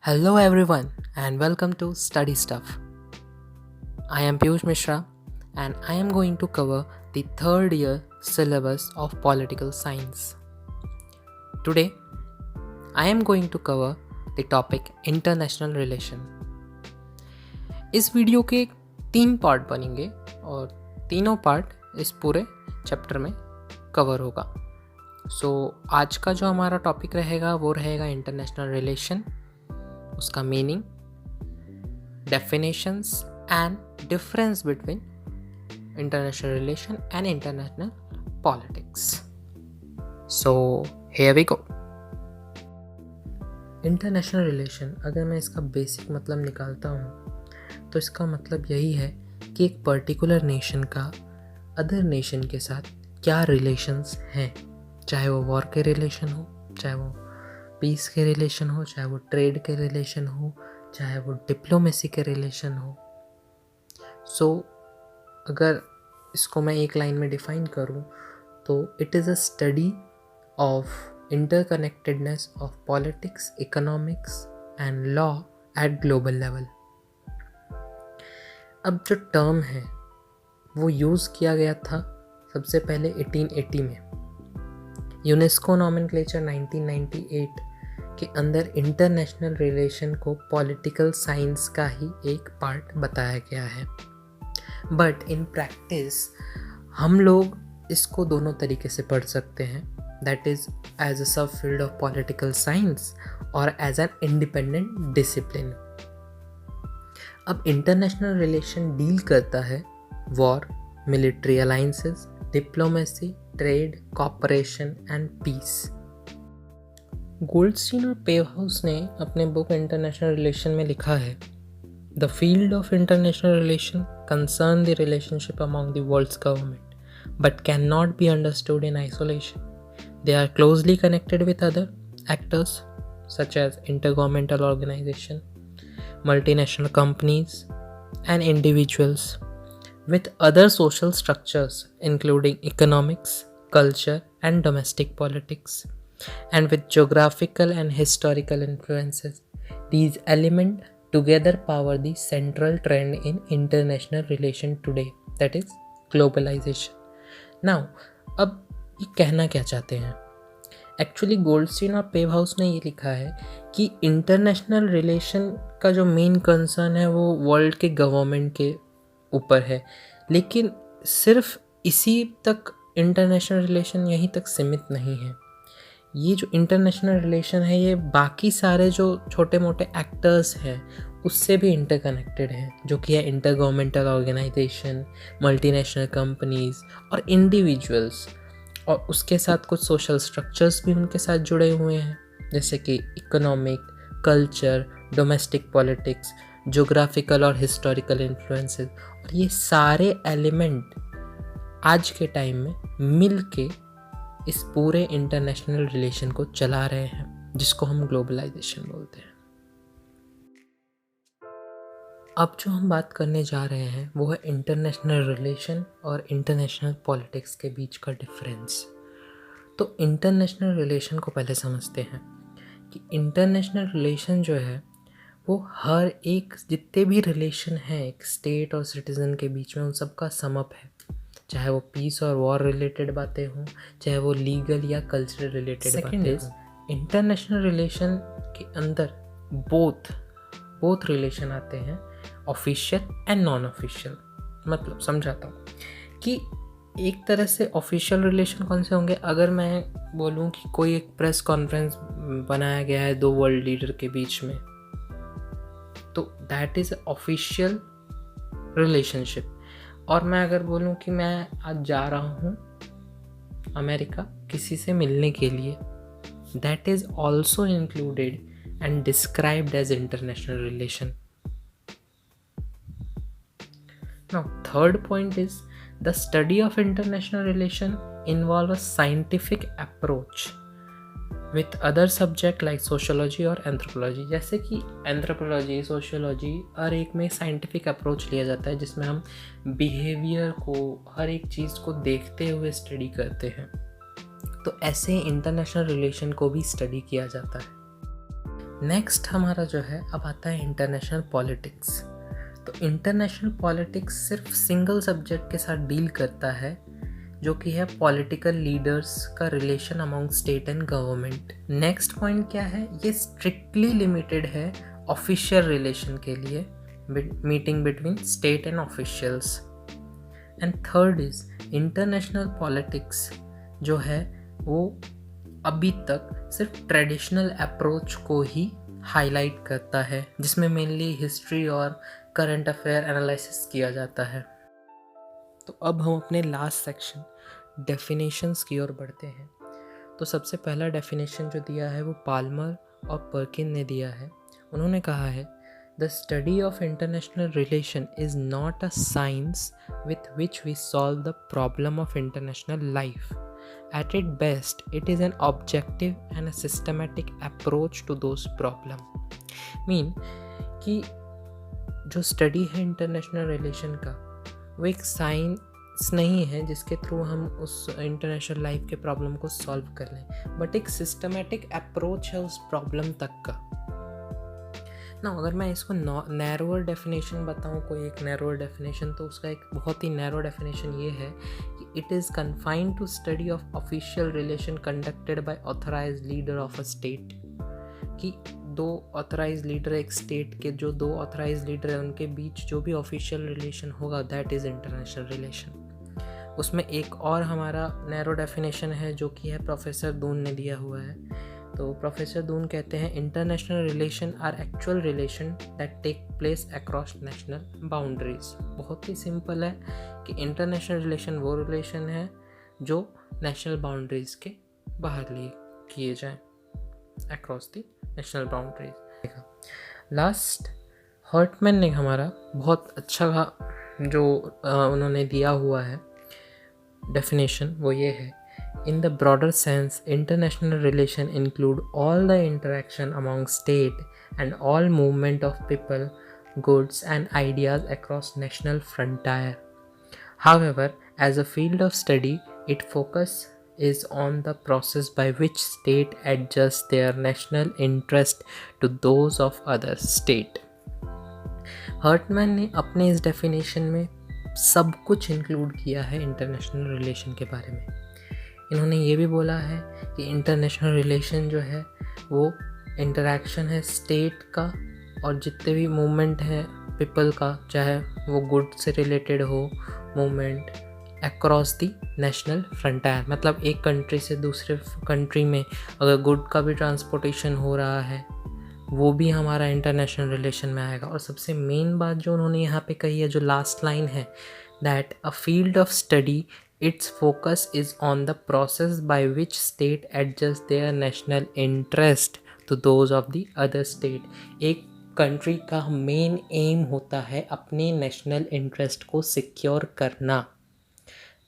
Hello everyone and welcome to Study Stuff. I am Piyush Mishra and I am going to cover the third year syllabus of political science. Today I am going to cover the topic international relation. इस video के 3 part बनेंगे और तीनों part इस पूरे chapter में cover होगा. आज का जो हमारा टॉपिक रहेगा वो रहेगा इंटरनेशनल रिलेशन, उसका meaning, definitions and difference between international relation and international politics. Here we go. International relation, अगर मैं इसका बेसिक मतलब निकालता हूँ तो इसका मतलब यही है कि एक पर्टिकुलर नेशन का अदर नेशन के साथ क्या रिलेशंस हैं, चाहे वो वॉर के रिलेशन हो, चाहे वो पीस के रिलेशन हो, चाहे वो ट्रेड के रिलेशन हो, चाहे वो डिप्लोमेसी के रिलेशन हो. अगर इसको मैं एक लाइन में डिफाइन करूं तो it is a study of interconnectedness of politics, economics and law at global level. अब जो टर्म है वो यूज़ किया गया था सबसे पहले 1880 में. यूनेस्को नॉमेनक्लेचर 1998 के अंदर इंटरनेशनल रिलेशन को पॉलिटिकल साइंस का ही एक पार्ट बताया गया है. बट इन प्रैक्टिस हम लोग इसको दोनों तरीके से पढ़ सकते हैं, that is as a sub field of political science और एज एन इंडिपेंडेंट डिसिप्लिन. अब इंटरनेशनल रिलेशन डील करता है war, military alliances, diplomacy, trade, cooperation and peace. Goldstein और पेवहाउस ने अपने बुक इंटरनेशनल रिलेशन में लिखा है, the field of international relation concern the relationship among the world's government but can not be understood in isolation. They are closely connected with other actors such as intergovernmental organisation, multinational companies and individuals, with other social structures including economics, culture and domestic politics, and with geographical and historical influences. These elements together power the central trend in international relation today, that is globalization. Now, अब ये कहना क्या चाहते हैं? Actually Goldstein और Pevehouse ने ये लिखा है कि इंटरनेशनल रिलेशन का जो मेन कंसर्न है वो वर्ल्ड के गवर्नमेंट के ऊपर है, लेकिन सिर्फ इसी तक इंटरनेशनल रिलेशन यहीं तक सीमित नहीं है. ये जो इंटरनेशनल रिलेशन है ये बाकी सारे जो छोटे मोटे एक्टर्स हैं उससे भी इंटरकनेक्टेड है, जो कि है inter governmental organisation, multinational companies और इंडिविजुअल्स, और उसके साथ कुछ सोशल स्ट्रक्चर्स भी उनके साथ जुड़े हुए हैं, जैसे कि economic, culture, domestic politics, geographical और हिस्टोरिकल इन्फ्लुएंसेस. और ये सारे एलिमेंट आज के टाइम में मिल के इस पूरे इंटरनेशनल रिलेशन को चला रहे हैं, जिसको हम ग्लोबलाइजेशन बोलते हैं. अब जो हम बात करने जा रहे हैं वो है इंटरनेशनल रिलेशन और इंटरनेशनल पॉलिटिक्स के बीच का डिफरेंस. तो इंटरनेशनल रिलेशन को पहले समझते हैं कि इंटरनेशनल रिलेशन जो है वो हर एक, जितने भी रिलेशन हैं एक स्टेट और सिटीज़न के बीच में, उन सब का समअप है, चाहे वो पीस और वॉर रिलेटेड बातें हों, चाहे वो लीगल या कल्चरल रिलेटेड बातें हों. इंटरनेशनल रिलेशन के अंदर बोथ रिलेशन आते हैं, ऑफिशियल एंड नॉन ऑफिशियल. मतलब समझाता हूँ कि एक तरह से ऑफिशियल रिलेशन कौन से होंगे. अगर मैं बोलूँ कि कोई एक प्रेस कॉन्फ्रेंस बनाया गया है 2 वर्ल्ड लीडर के बीच में, तो दैट इज़ ऑफिशियल रिलेशनशिप. और मैं अगर बोलूँ कि मैं आज जा रहा हूँ अमेरिका किसी से मिलने के लिए, that is also included and described as international relation. Now, third point is the study of international relation involve a scientific approach with other subject like sociology और anthropology. जैसे कि anthropology, sociology हर एक में scientific approach लिया जाता है, जिसमें हम behavior को, हर एक चीज़ को देखते हुए study करते हैं. तो ऐसे इंटरनेशनल रिलेशन को भी स्टडी किया जाता है. नेक्स्ट हमारा जो है अब आता है इंटरनेशनल पॉलिटिक्स। तो इंटरनेशनल पॉलिटिक्स सिर्फ सिंगल सब्जेक्ट के साथ डील करता है जो कि है पॉलिटिकल लीडर्स का relation among state and government. Next point क्या है, ये स्ट्रिक्टली लिमिटेड है ऑफिशियल रिलेशन के लिए, meeting between state and officials. And third is international politics जो है वो अभी तक सिर्फ ट्रेडिशनल अप्रोच को ही हाईलाइट करता है, जिसमें मेनली हिस्ट्री और करंट अफेयर एनालिसिस किया जाता है। तो अब हम अपने लास्ट सेक्शन डेफिनेशंस की ओर बढ़ते हैं। तो सबसे पहला डेफिनेशन जो दिया है वो पाल्मर और पर्किन ने दिया है। उन्होंने कहा है the study of international relation is not a science with which we solve the problem of international life. At its best, it is an objective and a systematic approach to those problems. Mean कि जो study है international relation का वो एक science नहीं है जिसके through हम उस इंटरनेशनल लाइफ के प्रॉब्लम को सॉल्व कर लें, बट एक सिस्टमेटिक अप्रोच है उस प्रॉब्लम तक का ना। अगर मैं इसको नैरोअर डेफिनेशन बताऊं, कोई एक नैरोअर डेफिनेशन, तो उसका एक बहुत ही नैरो डेफिनेशन ये है कि it is confined to study of official relation conducted by authorised leader of a state. कि दो ऑथराइज्ड लीडर, एक स्टेट के जो दो ऑथराइज्ड लीडर हैं उनके बीच जो भी ऑफिशियल रिलेशन होगा दैट इज़ इंटरनेशनल रिलेशन। उसमें एक और हमारा नैरो डेफिनेशन है जो कि है प्रोफेसर दून ने दिया हुआ है। तो प्रोफेसर दून कहते हैं international relation are actual relation that take place across national boundaries. बहुत ही सिंपल है कि इंटरनेशनल रिलेशन वो रिलेशन है जो नेशनल बाउंड्रीज के बाहर लिए किए जाएं, across the national boundaries. Last Hartmann ने हमारा बहुत अच्छा जो उन्होंने दिया हुआ है डेफिनेशन वो ये है, in the broader sense, international relation include all the interaction among state and all movement of people, goods and ideas across national frontier. However, as a field of study, its focus is on the process by which state adjusts their national interest to those of other state. हर्टमैन ने अपने इस definition में सब कुछ include किया है international relation के बारे में। इन्होंने ये भी बोला है कि इंटरनेशनल रिलेशन जो है वो इंटरैक्शन है स्टेट का और जितने भी मूवमेंट है पीपल का, चाहे वो गुड से रिलेटेड हो movement across the national frontier. मतलब एक कंट्री से दूसरे कंट्री में अगर गुड का भी ट्रांसपोर्टेशन हो रहा है वो भी हमारा इंटरनेशनल रिलेशन में आएगा। और सबसे मेन बात जो उन्होंने यहाँ पे कही है, जो लास्ट लाइन है, that a field of study its focus is on the process by which state adjusts their national interest to those of the other state. एक कंट्री का मेन एम होता है अपने नेशनल इंटरेस्ट को secure करना,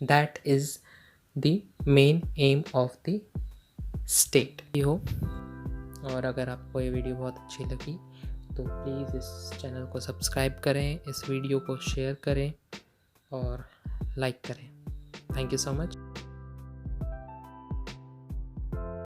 that is the main M of the state हो। और अगर आपको ये वीडियो बहुत अच्छी लगी तो प्लीज़ इस चैनल को सब्सक्राइब करें, इस वीडियो को शेयर करें और लाइक करें। Thank you so much.